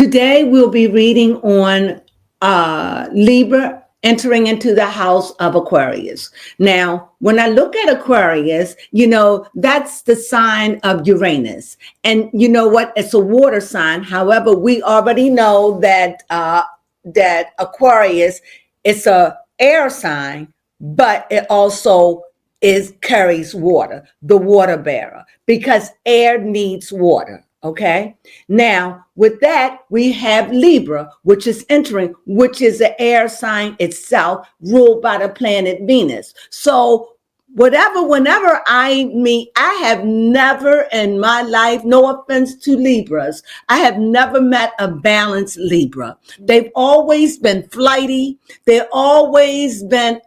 Today we'll be reading on Libra entering into the house of Aquarius. Now, when I look at Aquarius, that's the sign of Uranus. And you know what? It's a water sign. However, we already know that that Aquarius is a air sign, but it also carries water, the water bearer, because air needs water. Okay. Now, with that, we have Libra, which is entering, which is the air sign itself, ruled by the planet Venus. So, whenever I meet, I have never in my life, no offense to Libras, I have never met a balanced Libra. They've always been flighty. They've always been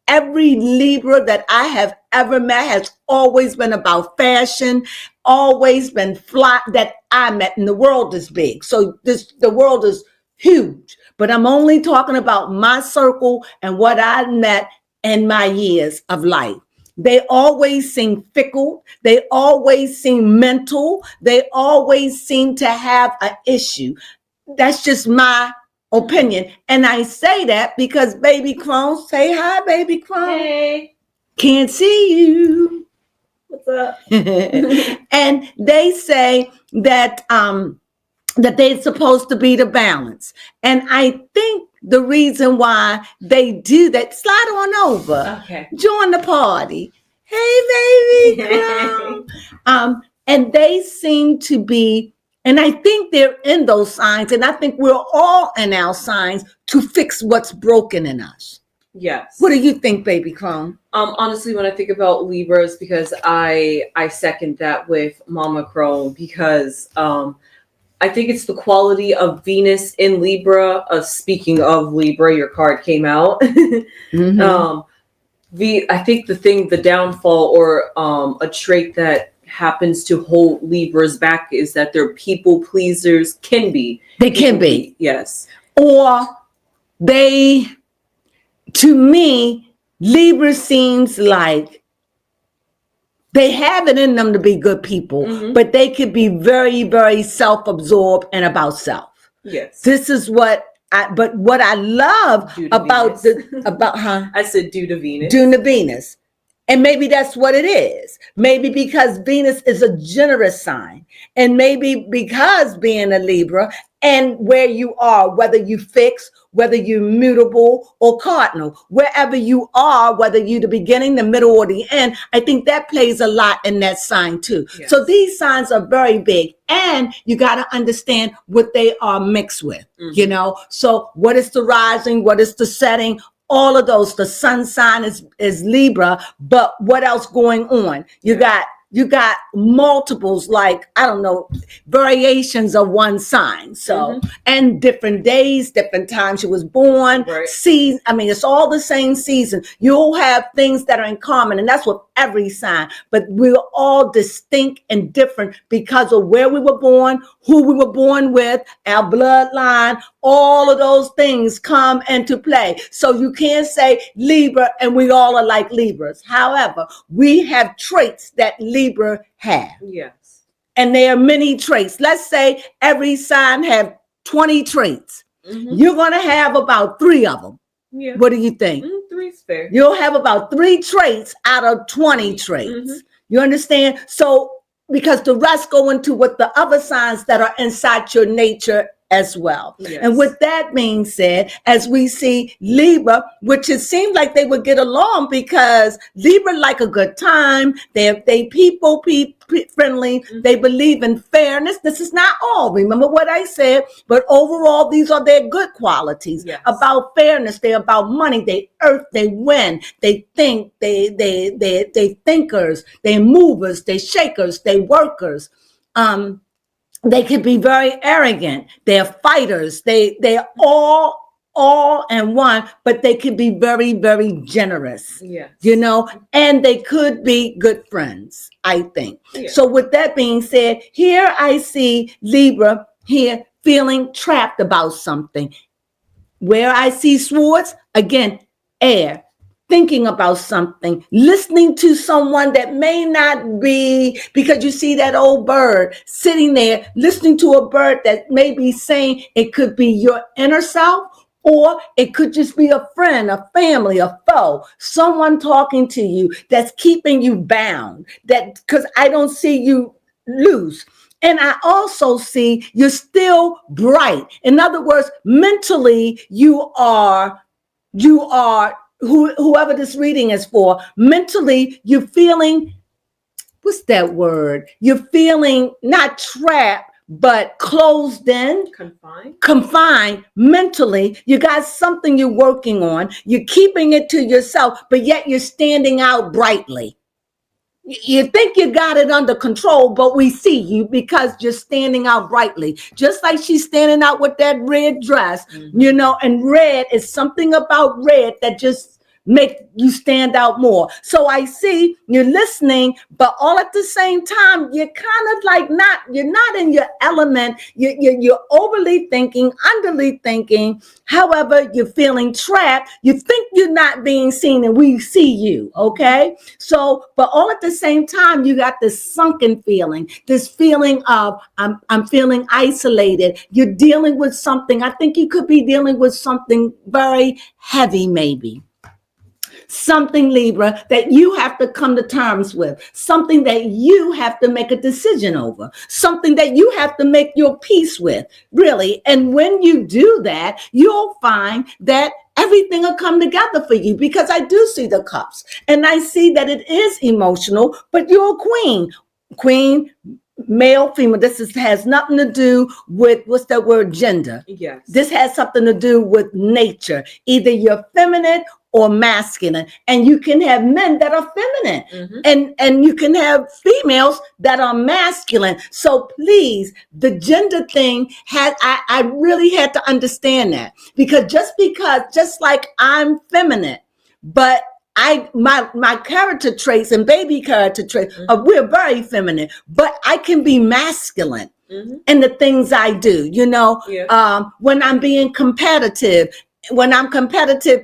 every Libra that I have ever met has always been about fashion, always been fly that I met, and the world is big. So the world is huge, but I'm only talking about my circle and what I met in my years of life. They always seem fickle. They always seem mental. They always seem to have an issue. That's just my opinion. And I say that because baby Crones, say hi, baby Crones. Hey. Can't see you. What's up? And they say that that they're supposed to be the balance. And I think the reason why they do that, slide on over. Okay. Join the party. Hey, baby. And they seem to be, and I think they're in those signs, and I think we're all in our signs to fix what's broken in us. Yes. What do you think, baby Crone? Honestly, when I think about Libras, because I second that with Mama Crone, because I think it's the quality of Venus in Libra. Speaking of Libra, your card came out. Mm-hmm. I think the downfall or a trait that happens to hold Libras back is that they're people pleasers. They can be. Yes. Or to me, Libra seems like they have it in them to be good people, Mm-hmm. but they could be very, very self-absorbed and about self. Yes. This is what I love about I said due to Venus. Due to Venus. And maybe that's what it is. Maybe because Venus is a generous sign. And maybe because being a Libra and where you are, whether you fix, whether you're mutable or cardinal, wherever you are, whether you're the beginning, the middle, or the end, I think that plays a lot in that sign too. Yes. So these signs are very big. And you got to understand what they are mixed with, So what is the rising? What is the setting? All of those, the sun sign is Libra, but what else going on? You got multiples, like, I don't know, variations of one sign. So, and different days, different times you was born, right. Season. I mean, it's all the same season. You'll have things that are in common, and that's with every sign, but we're all distinct and different because of where we were born, who we were born with, our bloodline, all of those things come into play. So you can't say Libra and we all are like Libras. However, we have traits that Libra have. Yes. And there are many traits. Let's say every sign have 20 traits. Mm-hmm. You're going to have about 3 of them. Yeah. What do you think? 3's fair. You'll have about 3 traits out of 20 traits. Mm-hmm. You understand? So, because the rest go into what the other signs that are inside your nature as well. Yes. And with that being said, as we see Libra, which it seems like they would get along because Libra like a good time. They people friendly. Mm-hmm. They believe in fairness. This is not all. Remember what I said, but overall, these are their good qualities. Yes. About fairness. They're about money. They they win. They think. They thinkers. They movers. They shakers. They workers. They can be very arrogant. They're fighters. They're all in one, but they can be very, very generous. Yes. And they could be good friends, I think. Yeah. So with that being said, here I see Libra here feeling trapped about something. Where I see swords, again, air. thinking about something, listening to someone that may not be, because you see that old bird sitting there, listening to a bird that may be saying it could be your inner self, or it could just be a friend, a family, a foe, someone talking to you that's keeping you bound, that because I don't see you loose. And I also see you're still bright. In other words, mentally, you are whoever this reading is for, mentally, you're feeling, what's that word? You're feeling not trapped, but closed in, confined mentally. You got something you're working on. You're keeping it to yourself, but yet you're standing out brightly. You think you got it under control, but we see you because you're standing out brightly. Just like she's standing out with that red dress, and red is something about red that just make you stand out more. So I see you're listening, but all at the same time, you're kind of like you're not in your element. You're overly thinking, underly thinking. However, you're feeling trapped. You think you're not being seen, and we see you. Okay. So, but all at the same time, you got this sunken feeling, this feeling of I'm feeling isolated. You're dealing with something. I think you could be dealing with something very heavy, maybe. Something, Libra, that you have to come to terms with, something that you have to make a decision over, something that you have to make your peace with, really. And when you do that, you'll find that everything will come together for you, because I do see the cups and I see that it is emotional, but you're a queen, male, female. Has nothing to do with, what's that word, gender. Yes. This has something to do with nature. Either you're feminine or masculine, and you can have men that are feminine, and you can have females that are masculine. So please, the gender thing I really had to understand that, because just like I'm feminine, but my character traits and baby character traits, we're very feminine, but I can be masculine in the things I do, when I'm being competitive,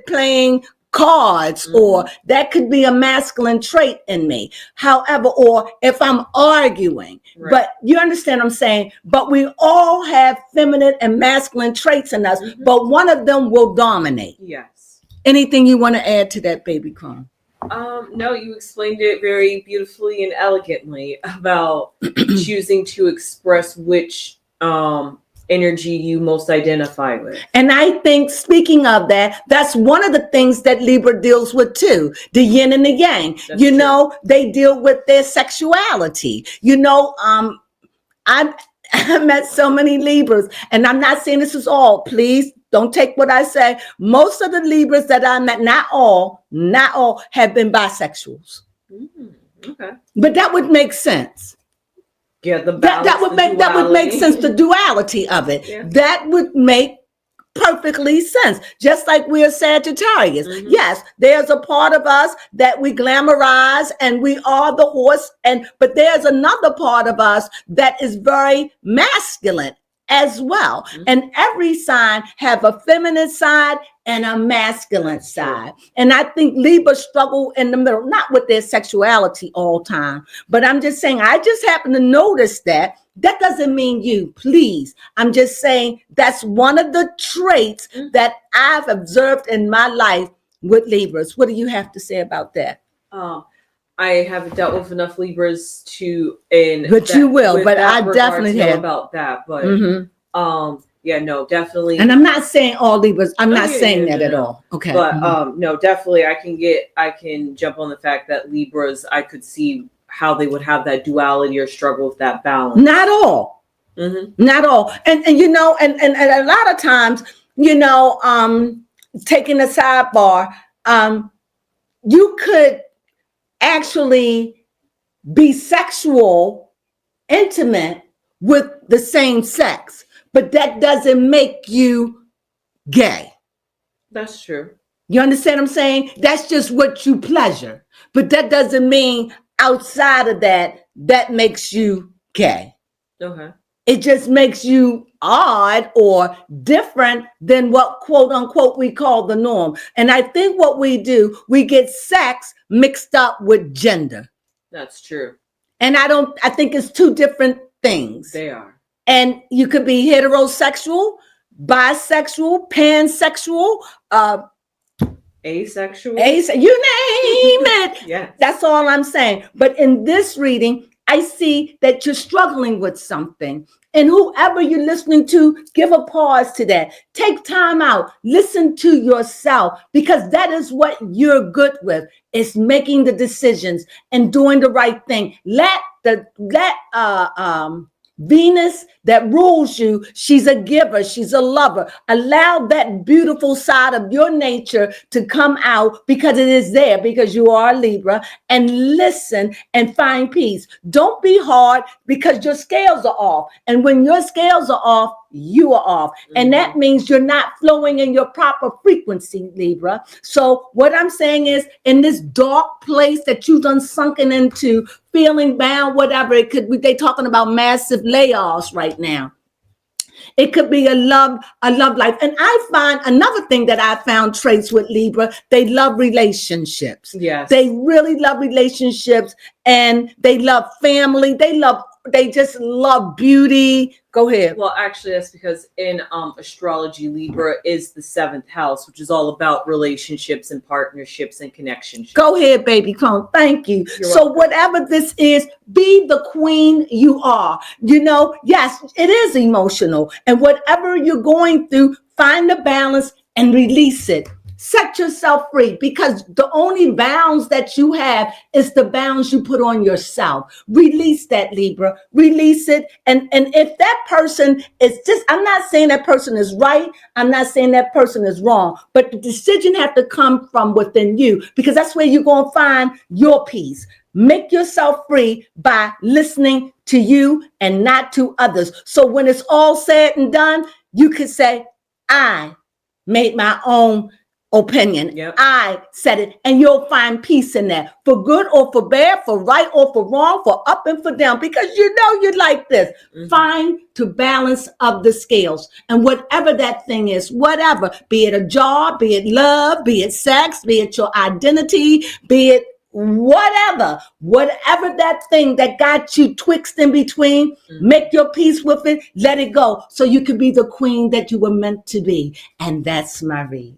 playing cards, or that could be a masculine trait in me. However, or if I'm arguing, but you understand what I'm saying? But we all have feminine and masculine traits in us, but one of them will dominate. Yes. Anything you want to add to that, baby Crone? No, you explained it very beautifully and elegantly about choosing to express which energy you most identify with. And I think, speaking of that, that's one of the things that Libra deals with too, the yin and the yang. That's true. They deal with their sexuality. I met so many Libras, and I'm not saying this is all, please don't take what I say. Most of the Libras that I met, not all have been bisexuals. Okay. But that would make sense. Yeah, that would make sense, the duality of it. Yeah. That would make perfectly sense. Just like we're Sagittarius. Yes, there's a part of us that we glamorize and we are the horse, but there's another part of us that is very masculine as well. And every sign have a feminine side and a masculine side. And I think Libra struggle in the middle, not with their sexuality all time, but I'm just saying, I just happen to notice that. That doesn't mean you, please. I'm just saying that's one of the traits that I've observed in my life with Libras. What do you have to say about that? I haven't dealt with enough Libras to, you will, but I definitely have about that. But yeah, no, definitely. And I'm not saying all Libras. I'm not saying that at all. Okay. But no, definitely, I can jump on the fact that Libras, I could see how they would have that duality or struggle with that balance. Not all. Not all. And a lot of times, taking a sidebar, you could actually be sexual, intimate with the same sex, but that doesn't make you gay. That's true. You understand what I'm saying? That's just what you pleasure, but that doesn't mean outside of that makes you gay. Okay. It just makes you odd or different than what quote unquote we call the norm. And I think what we do, we get sex mixed up with gender. That's true. And I think it's two different things. They are. And you could be heterosexual, bisexual, pansexual, asexual. You name it. Yeah. That's all I'm saying. But in this reading, I see that you're struggling with something. And whoever you're listening to, give a pause to that. Take time out. Listen to yourself, because that is what you're good with. It's making the decisions and doing the right thing. Let Venus that rules you, she's a giver, she's a lover. Allow that beautiful side of your nature to come out, because it is there, because you are a Libra, and listen and find peace. Don't be hard, because your scales are off. And when your scales are off, you are off. And that means you're not flowing in your proper frequency, Libra. So what I'm saying is, in this dark place that you've done sunken into, feeling bound, whatever it could be, they talking about massive layoffs right now. It could be a love life. And I find another thing that I found traits with Libra, they love relationships. Yes. They really love relationships, and they love family. They just love beauty. Go ahead. Well, actually, that's because in astrology, Libra is the 7th house, which is all about relationships and partnerships and connections. Go ahead, baby Crone. Thank you. You're so welcome. whatever this is, be the queen you are. Yes, it is emotional. And whatever you're going through, find the balance and release it. Set yourself free, because the only bounds that you have is the bounds you put on yourself. Release that, Libra. Release it. And if that person is I'm not saying that person is right. I'm not saying that person is wrong. But the decision has to come from within you, because that's where you're going to find your peace. Make yourself free by listening to you and not to others. So when it's all said and done, you can say, I made my own opinion. Yep. I said it, and you'll find peace in that, for good or for bad, for right or for wrong, for up and for down, because you like this. Find to balance of the scales, and whatever that thing is, whatever, be it a job, be it love, be it sex, be it your identity, be it whatever that thing that got you twixt in between, make your peace with it, let it go, so you can be the queen that you were meant to be. And that's my read.